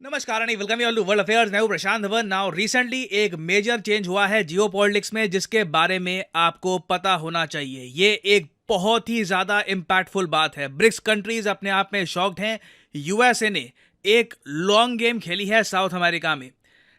नमस्कार and welcome you all to world affairs. मैं हूं प्रशांत धवन। नाउ रिसेंटली एक मेजर चेंज हुआ है जियोपॉलिटिक्स में, जिसके बारे में आपको पता होना चाहिए। ये एक बहुत ही ज्यादा इंपैक्टफुल बात है। ब्रिक्स कंट्रीज अपने आप में शॉक्ड हैं। यूएसए ने एक लॉन्ग गेम खेली है साउथ अमेरिका में।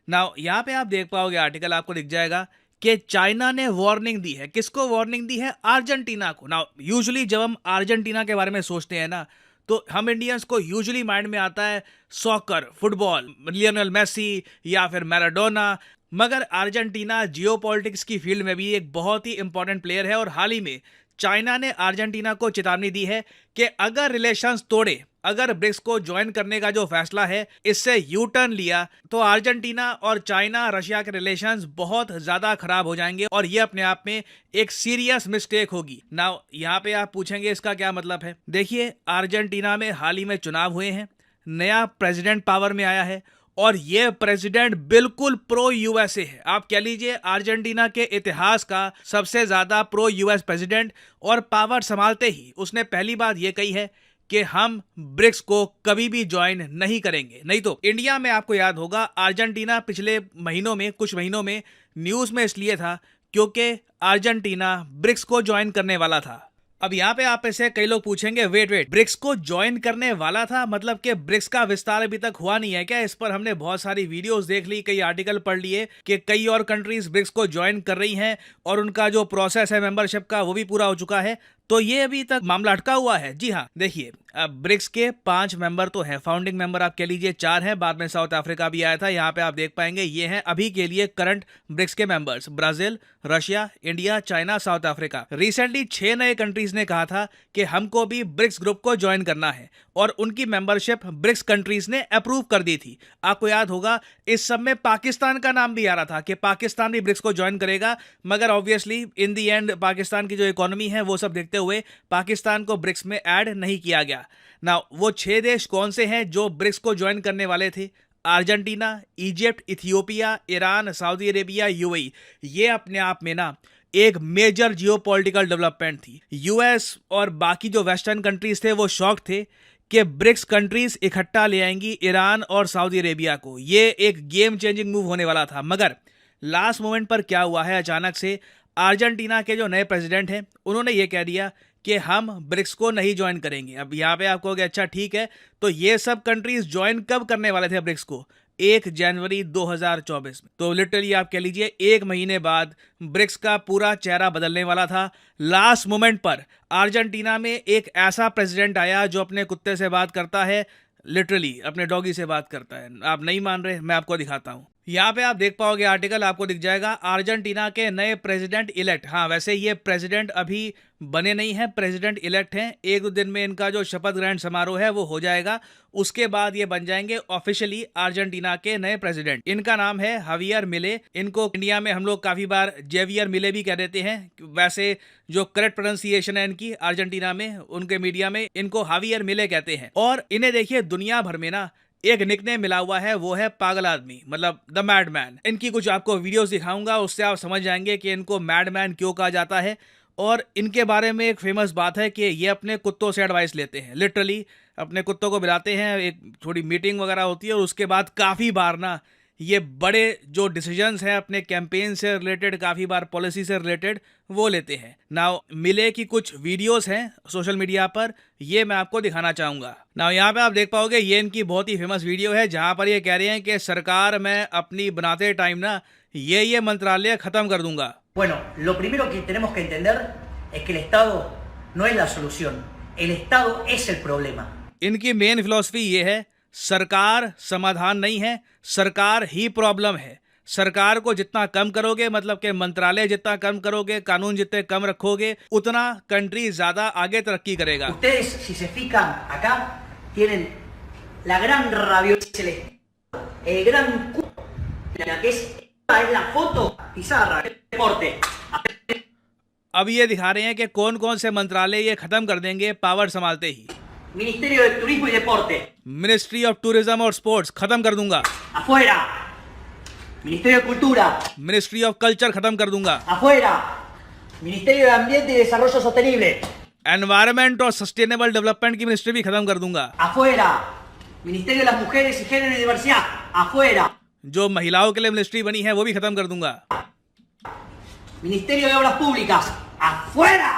नाउ यहाँ पे आप देख पाओगे, आर्टिकल आपको दिख जाएगा कि चाइना ने वार्निंग दी है। किसको वार्निंग दी है? अर्जेंटीना को। नाउ यूजुअली जब हम अर्जेंटीना के बारे में सोचते हैं ना, तो हम इंडियंस को यूजुअली माइंड में आता है सॉकर, फुटबॉल, लियोनेल मेसी या फिर मैराडोना। मगर अर्जेंटीना जियोपॉलिटिक्स की फील्ड में भी एक बहुत ही इंपॉर्टेंट प्लेयर है। और हाल ही में चाइना ने अर्जेंटीना को चेतावनी दी है कि अगर रिलेशंस तोड़े, अगर ब्रिक्स को ज्वाइन करने का जो फैसला है इससे यू टर्न लिया, तो अर्जेंटीना और चाइना रशिया के रिलेशंस बहुत ज्यादा खराब हो जाएंगे और ये अपने आप में एक सीरियस मिस्टेक होगी। नाउ यहाँ पे आप पूछेंगे इसका क्या मतलब है। देखिए, अर्जेंटीना में हाल ही में चुनाव हुए हैं, नया प्रेसिडेंट पावर में आया है और ये प्रेसिडेंट बिल्कुल प्रो यूएसए है। आप कह लीजिए अर्जेंटीना के इतिहास का सबसे ज्यादा प्रो यूएस प्रेसिडेंट। और पावर संभालते ही उसने पहली बात ये कही है कि हम ब्रिक्स को कभी भी ज्वाइन नहीं करेंगे। नहीं तो इंडिया में आपको याद होगा, अर्जेंटीना पिछले महीनों में, कुछ महीनों में न्यूज में इसलिए था क्योंकि अर्जेंटीना ब्रिक्स को ज्वाइन करने वाला था। अब यहाँ पे आप ऐसे कई लोग पूछेंगे, वेट ब्रिक्स को ज्वाइन करने वाला था मतलब कि ब्रिक्स का विस्तार अभी तक हुआ नहीं है क्या? इस पर हमने बहुत सारी वीडियोस देख ली, कई आर्टिकल पढ़ लिए कि कई और कंट्रीज ब्रिक्स को ज्वाइन कर रही हैं और उनका जो प्रोसेस है मेंबरशिप का वो भी पूरा हो चुका है। तो ये अभी तक मामला अटका हुआ है। जी हाँ, देखिए, ब्रिक्स के 5 मेंबर तो हैं, फाउंडिंग मेंबर आप कह लीजिए 4 हैं, बाद में साउथ अफ्रीका भी आया था। यहाँ पे आप देख पाएंगे ये हैं अभी के लिए करंट ब्रिक्स के members: Brazil, Russia, India, China, south Africa. Recently 6 नए कंट्रीज ने कहा था कि हमको भी ब्रिक्स ग्रुप को ज्वाइन करना है और उनकी मेंबरशिप ब्रिक्स कंट्रीज ने अप्रूव कर दी थी। आपको याद होगा इस सब में पाकिस्तान का नाम भी आ रहा था कि पाकिस्तान भी ब्रिक्स को ज्वाइन करेगा, मगर obviously in the and Pakistan की जो इकोनॉमी है वो सब देखते हुए पाकिस्तान को ब्रिक्स में ऐड नहीं किया गया। ना वो 6 देश कौन से हैं जो ब्रिक्स को ज्वाइन करने वाले थे? Argentina, Egypt, Ethiopia, Iran, Saudi Arabia, UAE. ये अपने आप में ना एक मेजर जियोपॉलिटिकल डेवलपमेंट थी। यूएस और बाकी जो वेस्टर्न कंट्रीज थे वो शॉक थे कि ब्रिक्स कंट्रीज इकट्ठा ले आएंगी ईरान और सऊदी अरेबिया को। ये एक गेम चेंजिंग मूव होने वाला था। मगर लास्ट मोमेंट पर क्या हुआ है, अचानक से अर्जेंटीना के जो नए प्रेसिडेंट हैं उन्होंने ये कह दिया कि हम ब्रिक्स को नहीं ज्वाइन करेंगे। अब यहाँ पे आप कहोगे अच्छा ठीक है, तो ये सब कंट्रीज ज्वाइन कब करने वाले थे ब्रिक्स को? 1 जनवरी 2024 में। तो लिटरली आप कह लीजिए 1 महीने बाद ब्रिक्स का पूरा चेहरा बदलने वाला था। लास्ट मोमेंट पर अर्जेंटीना में एक ऐसा प्रेसिडेंट आया जो अपने कुत्ते से बात करता है, लिटरली अपने डॉगी से बात करता है। आप नहीं मान रहे, मैं आपको दिखाता हूँ। यहाँ पे आप देख पाओगे, आर्टिकल आपको दिख जाएगा, अर्जेंटीना के नए प्रेसिडेंट इलेक्ट। हाँ, वैसे ये प्रेसिडेंट अभी बने नहीं हैं, प्रेसिडेंट इलेक्ट हैं। 1-2 दिन में इनका जो शपथ ग्रहण समारोह है वो हो जाएगा, उसके बाद ये बन जाएंगे ऑफिशियली अर्जेंटीना के नए प्रेसिडेंट। इनका नाम है हवियर मिले। इनको इंडिया में हम लोग काफी बार जेवियर मिले भी कह देते हैं। वैसे जो करेक्ट प्रोनाउंसिएशन है इनकी अर्जेंटीना में, उनके मीडिया में इनको हवियर मिले कहते हैं। और इन्हें देखिए दुनिया भर में ना एक निकनेम मिला हुआ है, वो है पागल आदमी, मतलब द मैडमैन। इनकी कुछ आपको वीडियोस दिखाऊंगा, उससे आप समझ जाएंगे कि इनको मैडमैन क्यों कहा जाता है। और इनके बारे में एक फेमस बात है कि ये अपने कुत्तों से एडवाइस लेते हैं। लिटरली अपने कुत्तों को बुलाते हैं, एक थोड़ी मीटिंग वगैरह होती है और उसके बाद काफ़ी बार ना ये बड़े जो डिसीजंस हैं अपने कैंपेन से रिलेटेड, काफ़ी बार पॉलिसी से रिलेटेड, वो लेते हैं। नाउ मिले की कुछ वीडियोस हैं सोशल मीडिया पर, ये मैं आपको दिखाना चाहूँगा। नाउ यहाँ पे आप देख पाओगे ये इनकी बहुत ही फेमस वीडियो है जहाँ पर ये कह रहे हैं कि सरकार मैं अपनी बनाते टाइम ना ये मंत्रालय ख़त्म कर दूंगा। Bueno, lo primero que tenemos que entender es que el Estado no es la solución, el Estado es el problema. इनकी मेन फिलॉसफी ये है, सरकार समाधान नहीं है, सरकार ही प्रॉब्लम है। सरकार को जितना कम करोगे, मतलब कि मंत्रालय जितना कम करोगे, कानून जितने कम रखोगे, उतना कंट्री ज्यादा आगे तरक्की करेगा। Ustedes, si se fijan acá, tienen la gran rabiosa, el gran la que es la foto, pizarra, deporte. अब ये दिखा रहे हैं कि कौन कौन से मंत्रालय ये खत्म कर देंगे पावर संभालते ही। Ministerio de Turismo y Deporte. Ministry of tourism और स्पोर्ट्स खत्म कर दूंगा। Afuera. Ministerio de Cultura. Ministry of culture खत्म कर दूंगा। Afuera. Ministerio de Ambiente y Desarrollo Sostenible. Environment और सस्टेनेबल डेवलपमेंट की मिनिस्ट्री भी खत्म कर दूंगा। Afuera. Ministerio de las Mujeres y Género y Diversidad, afuera. जो महिलाओं के लिए मिनिस्ट्री बनी है वो भी खत्म कर दूंगा। Ministerio de Obras Públicas, afuera,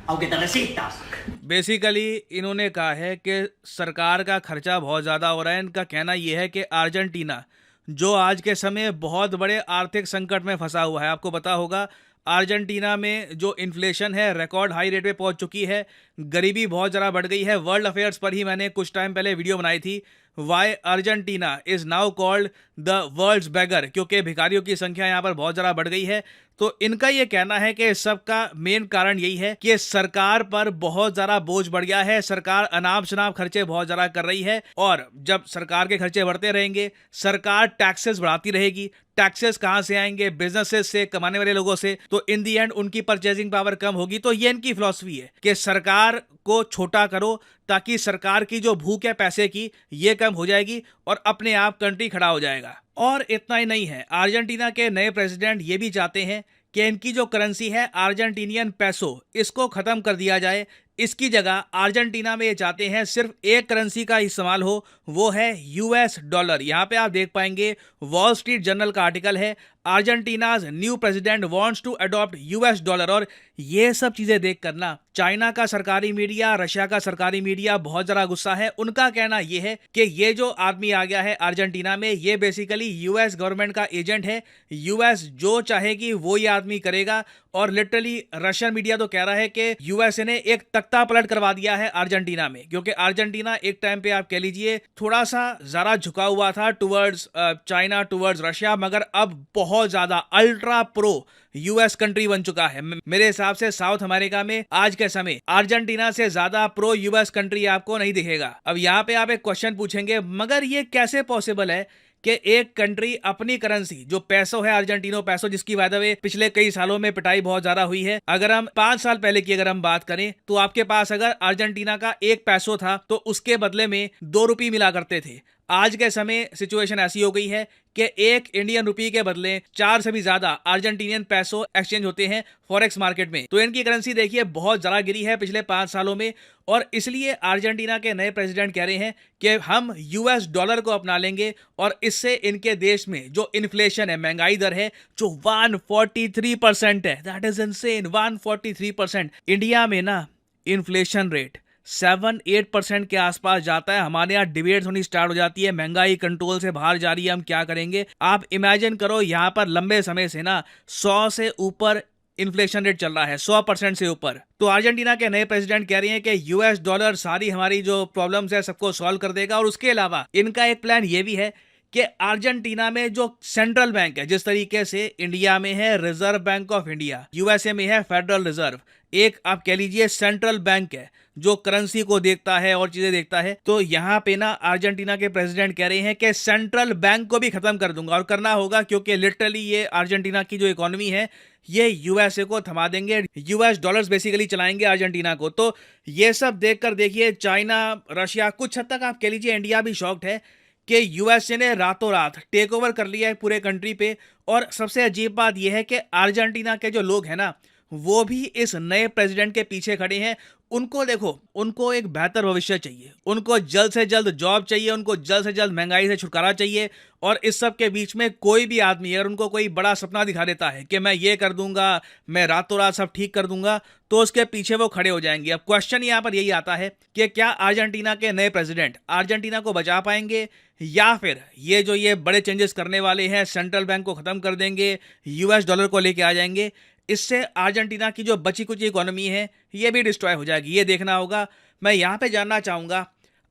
aunque te resistas. Basically इन्होंने कहा है कि सरकार का खर्चा बहुत ज़्यादा हो रहा है। इनका कहना यह है कि अर्जेंटीना जो आज के समय बहुत बड़े आर्थिक संकट में फंसा हुआ है, आपको पता होगा अर्जेंटीना में जो इन्फ्लेशन है रिकॉर्ड हाई रेट पे पहुंच चुकी है, गरीबी बहुत ज़्यादा बढ़ गई है। वर्ल्ड अफेयर्स पर ही मैंने कुछ टाइम पहले वीडियो बनाई थी, why Argentina is now called the world's beggar, क्योंकि भिखारियों की संख्या यहाँ पर बहुत ज़्यादा बढ़ गई है। तो इनका ये कहना है कि सबका मेन कारण यही है कि सरकार पर बहुत ज़्यादा बोझ बढ़ गया है, सरकार अनाप शनाप खर्चे बहुत ज़्यादा कर रही है, और जब सरकार के खर्चे बढ़ते रहेंगे, सरकार टैक्सेस बढ़ाती रहेगी। टैक्सेस कहाँ से आएंगे? बिजनेसेस से, कमाने वाले लोगों से। तो इन दी एंड उनकी परचेजिंग पावर कम होगी। तो ये इनकी फिलॉसफी है कि सरकार को छोटा करो ताकि सरकार की जो भूख है पैसे की ये कम हो जाएगी और अपने आप कंट्री खड़ा हो जाएगा। और इतना ही नहीं है, अर्जेंटीना के नए प्रेसिडेंट ये भी चाहते हैं कि इनकी जो करेंसी है अर्जेंटीनियन पैसो, इसको खत्म कर दिया जाए। इसकी जगह अर्जेंटीना में ये चाहते हैं सिर्फ एक करेंसी का इस्तेमाल हो, वो है यूएस डॉलर। यहाँ पे आप देख पाएंगे वॉल स्ट्रीट जर्नल का आर्टिकल है, Argentina's new president wants to adopt US dollar. और ये सब चीजें देख कर ना चाइना का सरकारी मीडिया, रशिया का सरकारी मीडिया बहुत ज़्यादा गुस्सा है। उनका कहना यह है कि ये जो आदमी आ गया है अर्जेंटीना में, ये बेसिकली यूएस गवर्नमेंट का एजेंट है। यूएस जो चाहेगी वो ये आदमी करेगा। और लिटरली रशियन मीडिया तो कह रहा है कि यूएसए ने एक तख्ता पलट करवा दिया है अर्जेंटीना में, क्योंकि अर्जेंटीना एक टाइम पे आप कह लीजिए थोड़ा सा ज़रा झुका हुआ था टुवर्ड्स चाइना, टुवर्ड्स रशिया, मगर अब बहुत ज़्यादा अल्ट्रा प्रो यूएस कंट्री बन चुका है। मेरे हिसाब से साउथ अमेरिका में आज के समय अर्जेंटीना से ज्यादा प्रो यूएस कंट्री आपको नहीं दिखेगा। अब यहाँ पे आप एक क्वेश्चन पूछेंगे, मगर ये कैसे पॉसिबल है कि एक कंट्री अपनी करेंसी जो पैसो है, अर्जेंटीनो पैसो, जिसकी बाय द वे पिछले कई सालों में पिटाई बहुत ज्यादा हुई है। अगर हम 5 साल पहले की अगर हम बात करें तो आपके पास अगर अर्जेंटीना का एक पैसो था तो उसके बदले में 2 रुपये मिला करते थे। आज के समय सिचुएशन ऐसी हो गई है कि एक इंडियन रुपी के बदले 4 से भी ज्यादा अर्जेंटीनियन पैसो एक्सचेंज होते हैं फॉरेक्स मार्केट में। तो इनकी करेंसी देखिए बहुत ज्यादा गिरी है पिछले 5 सालों में, और इसलिए अर्जेंटीना के नए प्रेसिडेंट कह रहे हैं कि हम यूएस डॉलर को अपना लेंगे और इससे इनके देश में जो इन्फ्लेशन है, महंगाई दर है, जो 143% है, दैट इज इनसेन, 143%। इंडिया में ना इन्फ्लेशन रेट 7-8% के आसपास जाता है। हमारे यहाँ डिबेट्स होनी स्टार्ट हो जाती है, महंगाई कंट्रोल से बाहर जा रही है, हम क्या करेंगे। आप इमेजिन करो यहाँ पर लंबे समय से ना 100 से ऊपर इन्फ्लेशन रेट चल रहा है, 100% से ऊपर। तो अर्जेंटीना के नए प्रेसिडेंट कह रहे हैं कि यूएस डॉलर सारी हमारी जो प्रॉब्लम्स है सबको सॉल्व कर देगा। और उसके अलावा इनका एक प्लान ये भी है कि अर्जेंटीना में जो सेंट्रल बैंक है, जिस तरीके से इंडिया में है reserve bank of India, USA में है फेडरल रिजर्व, एक आप कह लीजिए सेंट्रल बैंक है जो करेंसी को देखता है और चीजें देखता है। तो यहाँ पे ना अर्जेंटीना के प्रेसिडेंट कह रहे हैं कि सेंट्रल बैंक को भी खत्म कर दूंगा, और करना होगा क्योंकि लिटरली ये अर्जेंटीना की जो इकोनॉमी है ये यूएसए को थमा देंगे। यूएस डॉलर्स बेसिकली चलाएंगे अर्जेंटीना को। तो ये सब देखकर देखिए चाइना, रशिया, कुछ हद तक आप कह लीजिए इंडिया भी शॉक्ड है कि यूएसए ने रातों रात टेक ओवर कर लिया है पूरे कंट्री पे। और सबसे अजीब बात यह है कि अर्जेंटीना के जो लोग हैं ना वो भी इस नए प्रेसिडेंट के पीछे खड़े हैं। उनको देखो, उनको एक बेहतर भविष्य चाहिए, उनको जल्द से जल्द जॉब चाहिए, उनको जल्द से जल्द महंगाई से छुटकारा चाहिए। और इस सब के बीच में कोई भी आदमी अगर उनको कोई बड़ा सपना दिखा देता है कि मैं ये कर दूंगा, मैं रातों रात सब ठीक कर दूंगा, तो उसके पीछे वो खड़े हो जाएंगे। अब क्वेश्चन यहाँ पर यही आता है कि क्या अर्जेंटीना के नए प्रेसिडेंट अर्जेंटीना को बचा पाएंगे, या फिर ये बड़े चेंजेस करने वाले हैं, सेंट्रल बैंक को खत्म कर देंगे, यूएस डॉलर को लेके आ जाएंगे, इससे अर्जेंटीना की जो बची कुची इकोनॉमी है ये भी डिस्ट्रॉय हो जाएगी। ये देखना होगा। मैं यहाँ पे जानना चाहूँगा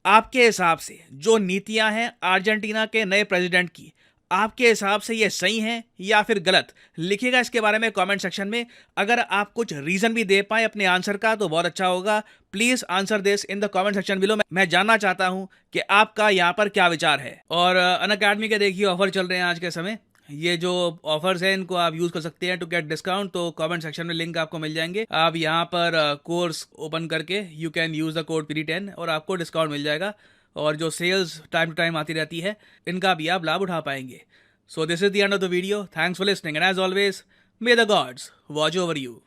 आपके हिसाब से जो नीतियाँ हैं अर्जेंटीना के नए प्रेसिडेंट की, आपके हिसाब से ये सही हैं या फिर गलत? लिखिएगा इसके बारे में कमेंट सेक्शन में। अगर आप कुछ रीज़न भी दे पाए अपने आंसर का तो बहुत अच्छा होगा। Please answer this in the comment section below. मैं जानना चाहता हूँ कि आपका यहाँ पर क्या विचार है। और अनअकैडमी के देखिए ऑफर चल रहे हैं आज के समय। ये जो ऑफर्स हैं इनको आप यूज़ कर सकते हैं टू गेट डिस्काउंट। तो कमेंट सेक्शन में लिंक आपको मिल जाएंगे। आप यहाँ पर कोर्स ओपन करके you can use the code PD10 और आपको डिस्काउंट मिल जाएगा। और जो सेल्स टाइम टू टाइम आती रहती है इनका भी आप लाभ उठा पाएंगे। So this is the end of the video. Thanks for listening and as always may the gods watch over you.